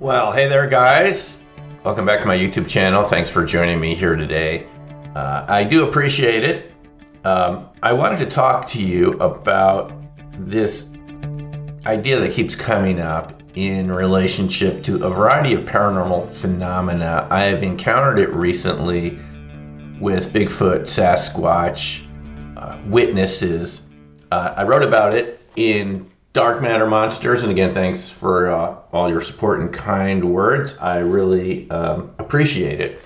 Well, hey there, guys. Welcome back to my YouTube channel. Thanks for joining me here today. I do appreciate it. I wanted to talk to you about this idea that keeps coming up in relationship to a variety of paranormal phenomena. I have encountered it recently with Bigfoot, Sasquatch, witnesses. I wrote about it in Dark Matter Monsters, and again, thanks for all your support and kind words. I really appreciate it.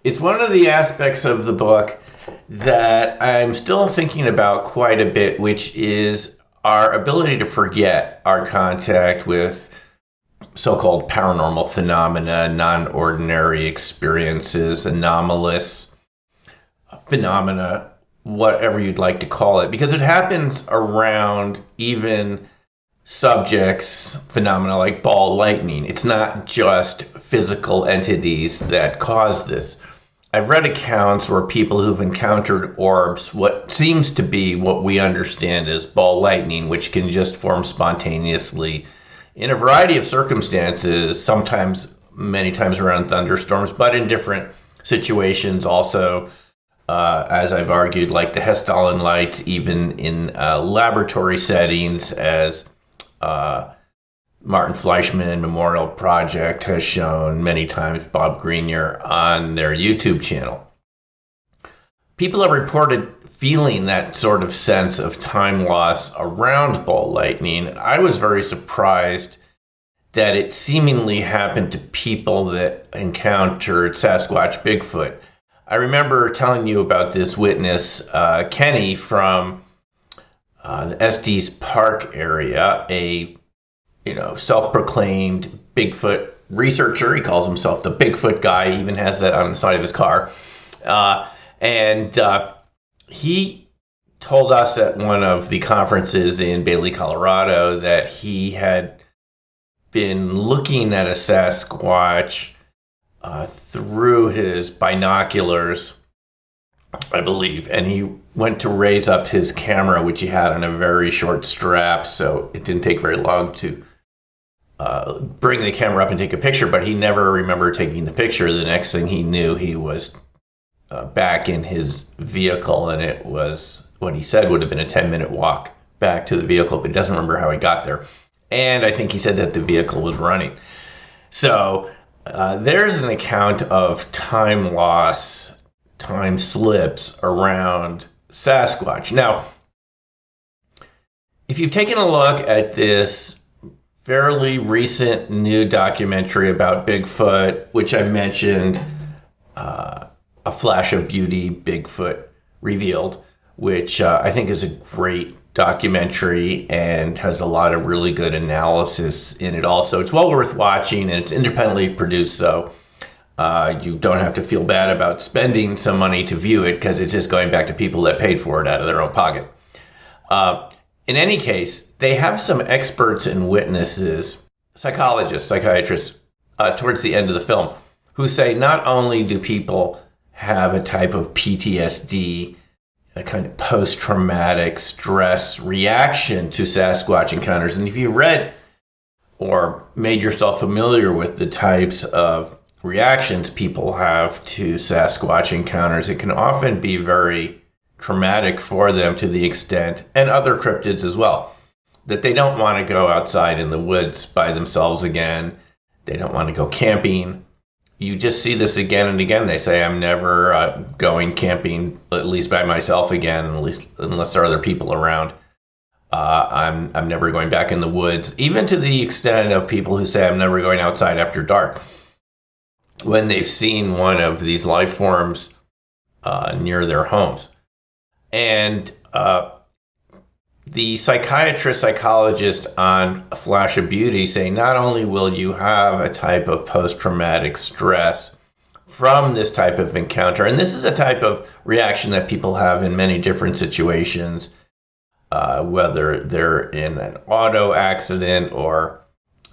It's one of the aspects of the book that I'm still thinking about quite a bit, which is our ability to forget our contact with so-called paranormal phenomena, non-ordinary experiences, anomalous phenomena, whatever you'd like to call it, because it happens around even subjects, phenomena like ball lightning. It's not just physical entities that cause this. I've read accounts where people who've encountered orbs, what seems to be what we understand as ball lightning, which can just form spontaneously in a variety of circumstances, sometimes many times around thunderstorms, but in different situations also, as I've argued, like the Hessdalen lights, even in laboratory settings, as Martin Fleischmann Memorial Project has shown many times, Bob Grenier on their YouTube channel. People have reported feeling that sort of sense of time loss around ball lightning. I was very surprised that it seemingly happened to people that encountered Sasquatch Bigfoot. I remember telling you about this witness, Kenny from the Estes Park area, a self-proclaimed Bigfoot researcher. He calls himself the Bigfoot guy. He even has that on the side of his car. And he told us at one of the conferences in Bailey, Colorado, that he had been looking at a Sasquatch through his binoculars, I believe, and he went to raise up his camera, which he had on a very short strap, so it didn't take very long to bring the camera up and take a picture, but he never remembered taking the picture. The next thing he knew, he was back in his vehicle, and it was what he said would have been a 10-minute walk back to the vehicle, but he doesn't remember how he got there. And I think he said that the vehicle was running. So there's an account of time loss, time slips around Sasquatch. Now, if you've taken a look at this fairly recent new documentary about Bigfoot, which I mentioned, A Flash of Beauty, Bigfoot Revealed, which I think is a great documentary and has a lot of really good analysis in it also. It's well worth watching, and it's independently produced, so you don't have to feel bad about spending some money to view it, because it's just going back to people that paid for it out of their own pocket. In any case, they have some experts and witnesses, psychologists, psychiatrists, towards the end of the film, who say not only do people have a type of PTSD, a kind of post-traumatic stress reaction to Sasquatch encounters, and if you read or made yourself familiar with the types of reactions people have to Sasquatch encounters, it can often be very traumatic for them, to the extent, and other cryptids as well, that they don't want to go outside in the woods by themselves again. They don't want to go camping. You just see this again and again. They say, I'm never going camping, at least by myself again, at least unless there are other people around. I'm never going back in the woods, even to the extent of people who say, I'm never going outside after dark, when they've seen one of these life forms near their homes. And the psychiatrist, psychologist on A Flash of Beauty say not only will you have a type of post-traumatic stress from this type of encounter, and this is a type of reaction that people have in many different situations, whether they're in an auto accident or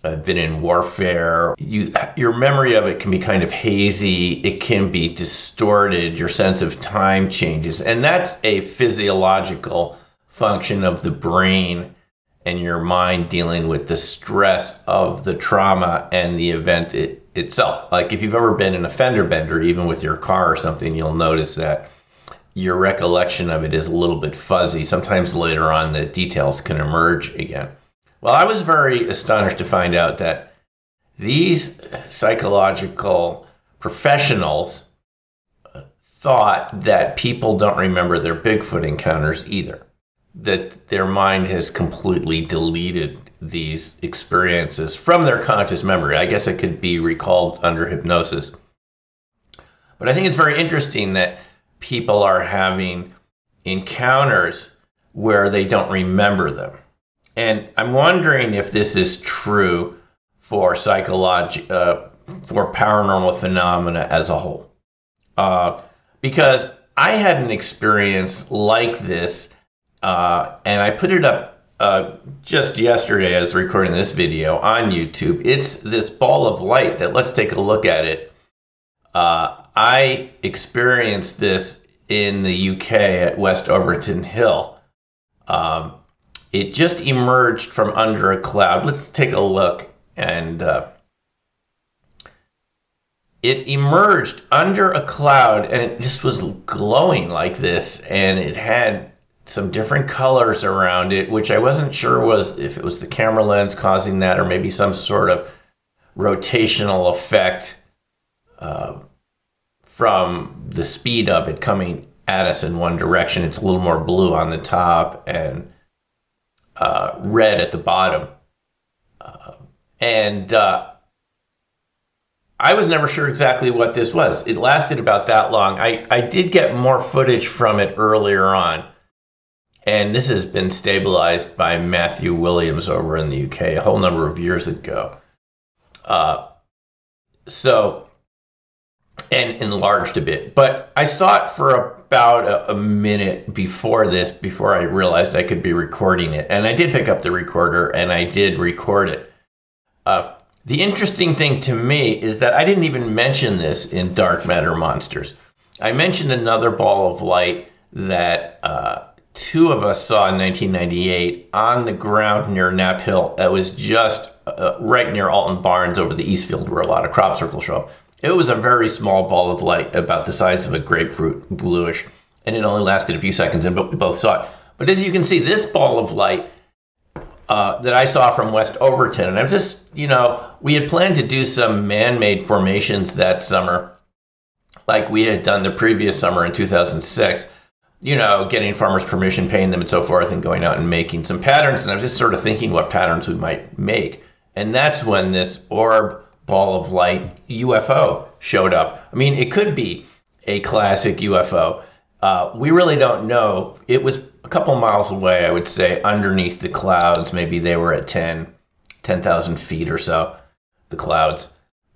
been in warfare. Your memory of it can be kind of hazy. It can be distorted. Your sense of time changes. And that's a physiological function of the brain and your mind dealing with the stress of the trauma and the event itself. Like if you've ever been in a fender bender, even with your car or something, you'll notice that your recollection of it is a little bit fuzzy. Sometimes later on the details can emerge again. Well, I was very astonished to find out that these psychological professionals thought that people don't remember their Bigfoot encounters either, that their mind has completely deleted these experiences from their conscious memory. I guess it could be recalled under hypnosis. But I think it's very interesting that people are having encounters where they don't remember them. And I'm wondering if this is true for for paranormal phenomena as a whole. Because I had an experience like this, and I put it up just yesterday as recording this video on YouTube. It's this ball of light that, let's take a look at it. I experienced this in the UK at West Overton Hill. It just emerged from under a cloud. Let's take a look. And it emerged under a cloud, and it just was glowing like this, and it had some different colors around it, which I wasn't sure was if it was the camera lens causing that, or maybe some sort of rotational effect from the speed of it coming at us in one direction. It's a little more blue on the top and red at the bottom. I was never sure exactly what this was. It lasted about that long. I did get more footage from it earlier on, and this has been stabilized by Matthew Williams over in the UK a whole number of years ago. And enlarged a bit. But I saw it for about a minute before I realized I could be recording it. And I did pick up the recorder, and I did record it. The interesting thing to me is that I didn't even mention this in Dark Matter Monsters. I mentioned another ball of light that two of us saw in 1998 on the ground near Knapp Hill. That was just right near Alton Barns over the Eastfield, where a lot of crop circles show up. It was a very small ball of light, about the size of a grapefruit, bluish, and it only lasted a few seconds, and we both saw it. But as you can see, this ball of light that I saw from West Overton, and I'm just, we had planned to do some man-made formations that summer, like we had done the previous summer in 2006, getting farmers' permission, paying them and so forth, and going out and making some patterns. And I was just sort of thinking what patterns we might make. And that's when this orb ball of light UFO showed up. I mean, it could be a classic UFO. We really don't know. It was a couple miles away, I would say, underneath the clouds. Maybe they were at 10,000 feet or so, the clouds,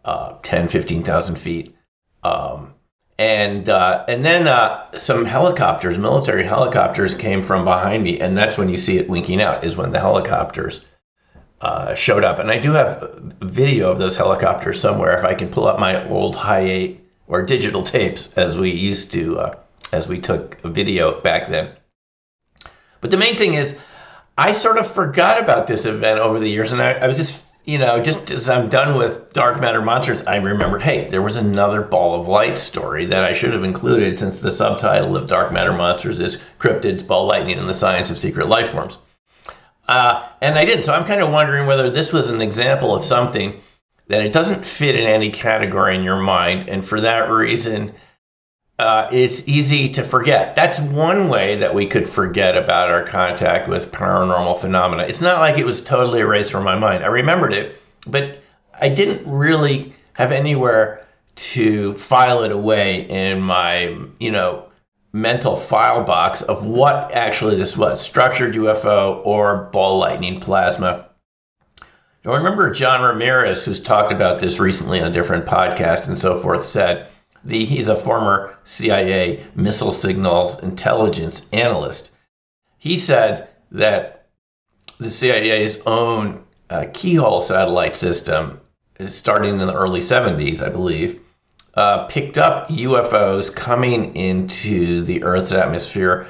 15,000 feet. And then some helicopters, military helicopters, came from behind me, and that's when you see it winking out, is when the helicopters showed up. And I do have a video of those helicopters somewhere, if I can pull up my old high 8 or digital tapes, as we used to, as we took a video back then. But the main thing is, I sort of forgot about this event over the years, and I was just, just as I'm done with Dark Matter Monsters, I remembered, hey, there was another ball of light story that I should have included, since the subtitle of Dark Matter Monsters is Cryptids, Ball Lightning, and the Science of Secret Life Forms. And I didn't. So I'm kind of wondering whether this was an example of something that it doesn't fit in any category in your mind. And for that reason, it's easy to forget. That's one way that we could forget about our contact with paranormal phenomena. It's not like it was totally erased from my mind. I remembered it, but I didn't really have anywhere to file it away in my, mental file box of what actually this was, structured UFO or ball lightning plasma. I remember John Ramirez, who's talked about this recently on different podcasts and so forth, said he's a former CIA missile signals intelligence analyst. He said that the CIA's own keyhole satellite system, starting in the early 70s, I believe, picked up UFOs coming into the Earth's atmosphere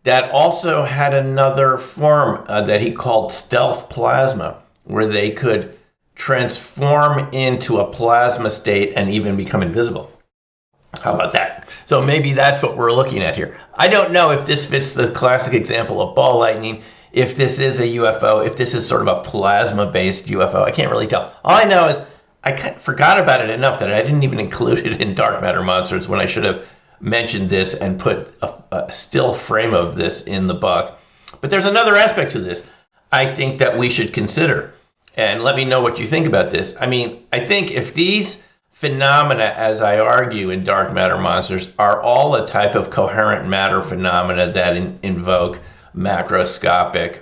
that also had another form that he called stealth plasma, where they could transform into a plasma state and even become invisible. How about that? So maybe that's what we're looking at here. I don't know if this fits the classic example of ball lightning, if this is a UFO, if this is sort of a plasma-based UFO. I can't really tell. All I know is I kind of forgot about it enough that I didn't even include it in Dark Matter Monsters when I should have mentioned this and put a still frame of this in the book. But there's another aspect to this I think that we should consider. And let me know what you think about this. I mean, I think if these phenomena, as I argue in Dark Matter Monsters, are all a type of coherent matter phenomena that invoke macroscopic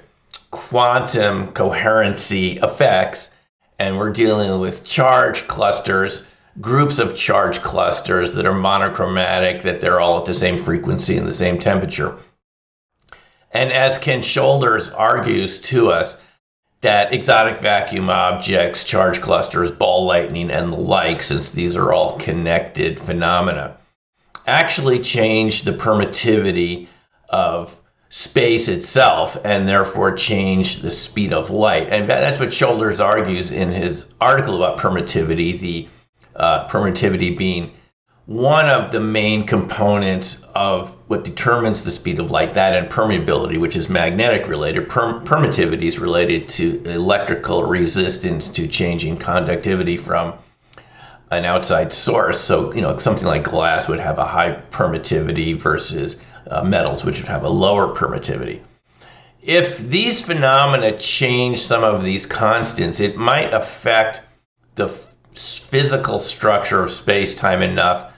quantum coherency effects, and we're dealing with charge clusters, groups of charge clusters that are monochromatic, that they're all at the same frequency and the same temperature. And as Ken Shoulders argues to us, that exotic vacuum objects, charge clusters, ball lightning, and the like, since these are all connected phenomena, actually change the permittivity of space itself and therefore change the speed of light. And that's what Shoulders argues in his article about permittivity, the permittivity being one of the main components of what determines the speed of light, that and permeability, which is magnetic related. Permittivity is related to electrical resistance to changing conductivity from an outside source. So, something like glass would have a high permittivity versus metals, which would have a lower permittivity. If these phenomena change some of these constants, it might affect the physical structure of space-time enough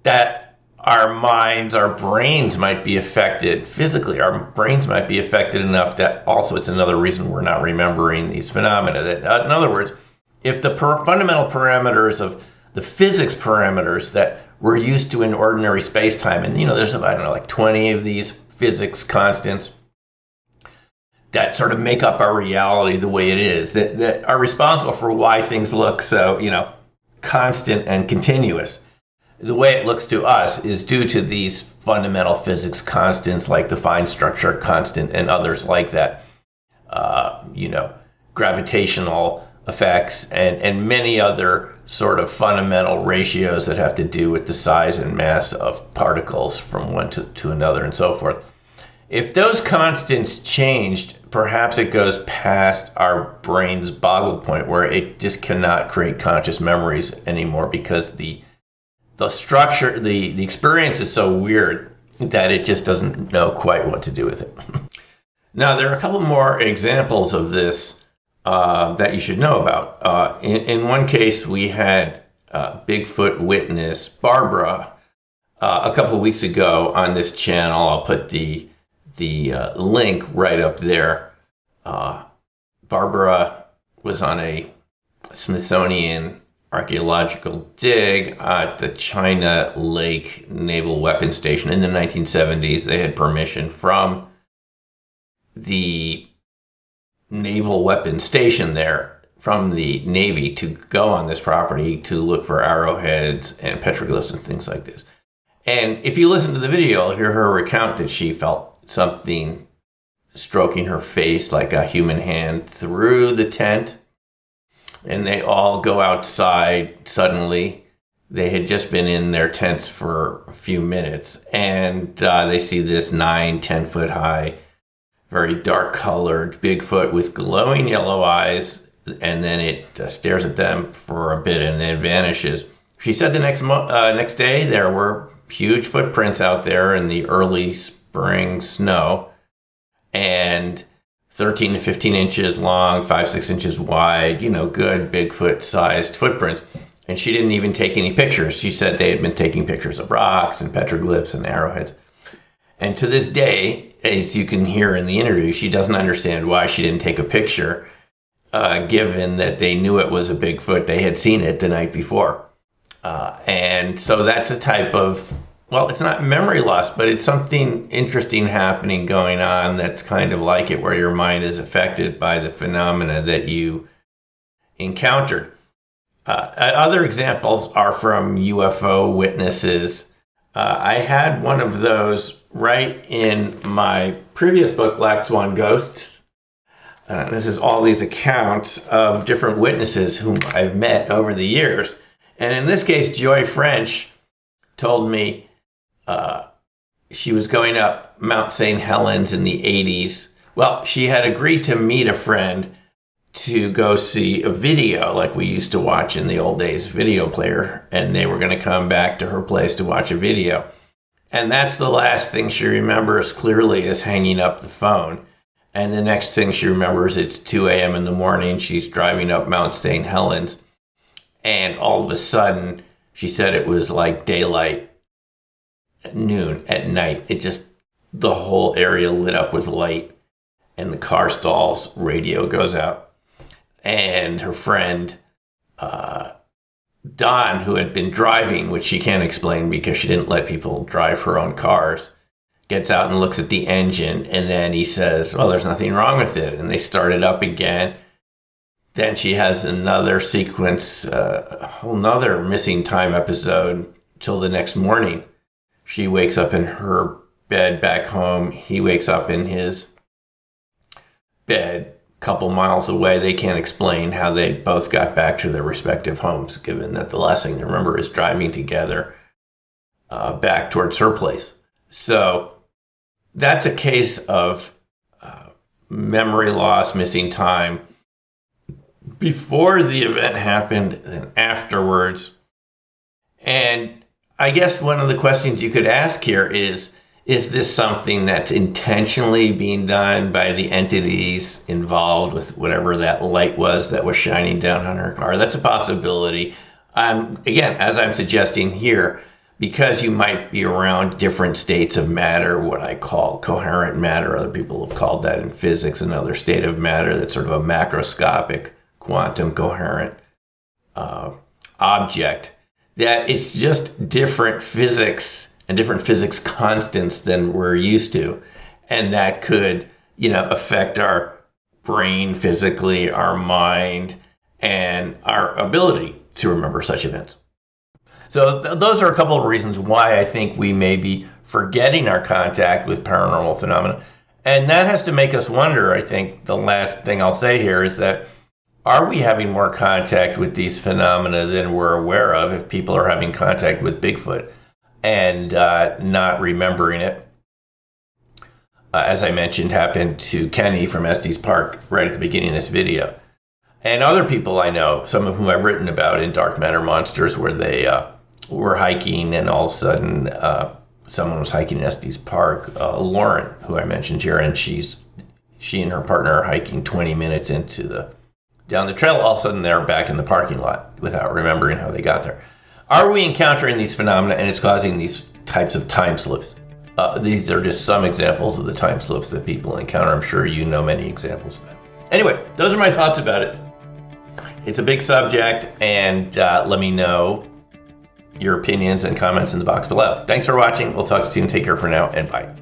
that our minds, our brains might be affected physically. Our brains might be affected enough that also it's another reason we're not remembering these phenomena. That, in other words, if the fundamental parameters of the physics parameters that we're used to in ordinary space-time, and there's like 20 of these physics constants that sort of make up our reality the way it is, that are responsible for why things look so, constant and continuous. The way it looks to us is due to these fundamental physics constants like the fine structure constant and others like that, gravitational effects and many other sort of fundamental ratios that have to do with the size and mass of particles from one to another and so forth. If those constants changed, perhaps it goes past our brain's boggle point where it just cannot create conscious memories anymore because the structure, the experience is so weird that it just doesn't know quite what to do with it. Now, there are a couple more examples of this that you should know about. In one case, we had Bigfoot witness Barbara a couple of weeks ago on this channel. I'll put the link right up there. Barbara was on a Smithsonian archaeological dig at the China Lake Naval Weapons Station in the 1970s. They had permission from the naval weapons station there, from the Navy, to go on this property to look for arrowheads and petroglyphs and things like this. And if you listen to the video, you'll hear her recount that she felt something stroking her face like a human hand through the tent. And they all go outside suddenly. They had just been in their tents for a few minutes, and they see this 9-10 foot high, very dark colored Bigfoot with glowing yellow eyes, and then it stares at them for a bit and then vanishes. She said the next day there were huge footprints out there in the early spring snow, and 13 to 15 inches long, 5-6 inches wide, good Bigfoot-sized footprints. And she didn't even take any pictures. She said they had been taking pictures of rocks and petroglyphs and arrowheads. And to this day, as you can hear in the interview, she doesn't understand why she didn't take a picture, given that they knew it was a Bigfoot. They had seen it the night before. And so that's a type of, well, it's not memory loss, but it's something interesting happening going on that's kind of like it, where your mind is affected by the phenomena that you encountered. Other examples are from UFO witnesses. I had one of those right in my previous book, Black Swan Ghosts. This is all these accounts of different witnesses whom I've met over the years. And in this case, Joy French told me she was going up Mount St. Helens in the 80s. Well, she had agreed to meet a friend to go see a video like we used to watch in the old days, video player, and they were going to come back to her place to watch a video. And that's the last thing she remembers clearly, is hanging up the phone. And the next thing she remembers, it's 2 a.m. in the morning. She's driving up Mount St. Helens. And all of a sudden, she said it was like daylight at noon at night. The whole area lit up with light, and the car stalls, radio goes out. And her friend, Don, who had been driving, which she can't explain because she didn't let people drive her own cars, gets out and looks at the engine, and then he says, well, there's nothing wrong with it. And they start it up again. Then she has another sequence, a whole nother missing time episode till the next morning. She wakes up in her bed back home. He wakes up in his bed a couple miles away. They can't explain how they both got back to their respective homes, given that the last thing they remember is driving together back towards her place. So that's a case of memory loss, missing time before the event happened and afterwards. And I guess one of the questions you could ask here is this something that's intentionally being done by the entities involved with whatever that light was that was shining down on her car? That's a possibility. Again, as I'm suggesting here, because you might be around different states of matter, what I call coherent matter. Other people have called that in physics another state of matter that's sort of a macroscopic quantum coherent object, that it's just different physics and different physics constants than we're used to. And that could, affect our brain physically, our mind, and our ability to remember such events. So those are a couple of reasons why I think we may be forgetting our contact with paranormal phenomena. And that has to make us wonder. I think the last thing I'll say here is that, are we having more contact with these phenomena than we're aware of if people are having contact with Bigfoot and not remembering it? As I mentioned, happened to Kenny from Estes Park right at the beginning of this video. And other people I know, some of whom I've written about in Dark Matter Monsters, where they were hiking and all of a sudden someone was hiking in Estes Park, Lauren, who I mentioned here, and she and her partner are hiking 20 minutes down the trail. All of a sudden they're back in the parking lot without remembering how they got there. Are we encountering these phenomena and it's causing these types of time slips? These are just some examples of the time slips that people encounter. I'm sure you know many examples of that. Anyway, those are my thoughts about it. It's a big subject, and let me know your opinions and comments in the box below. Thanks for watching. We'll talk to you soon. Take care for now, and bye.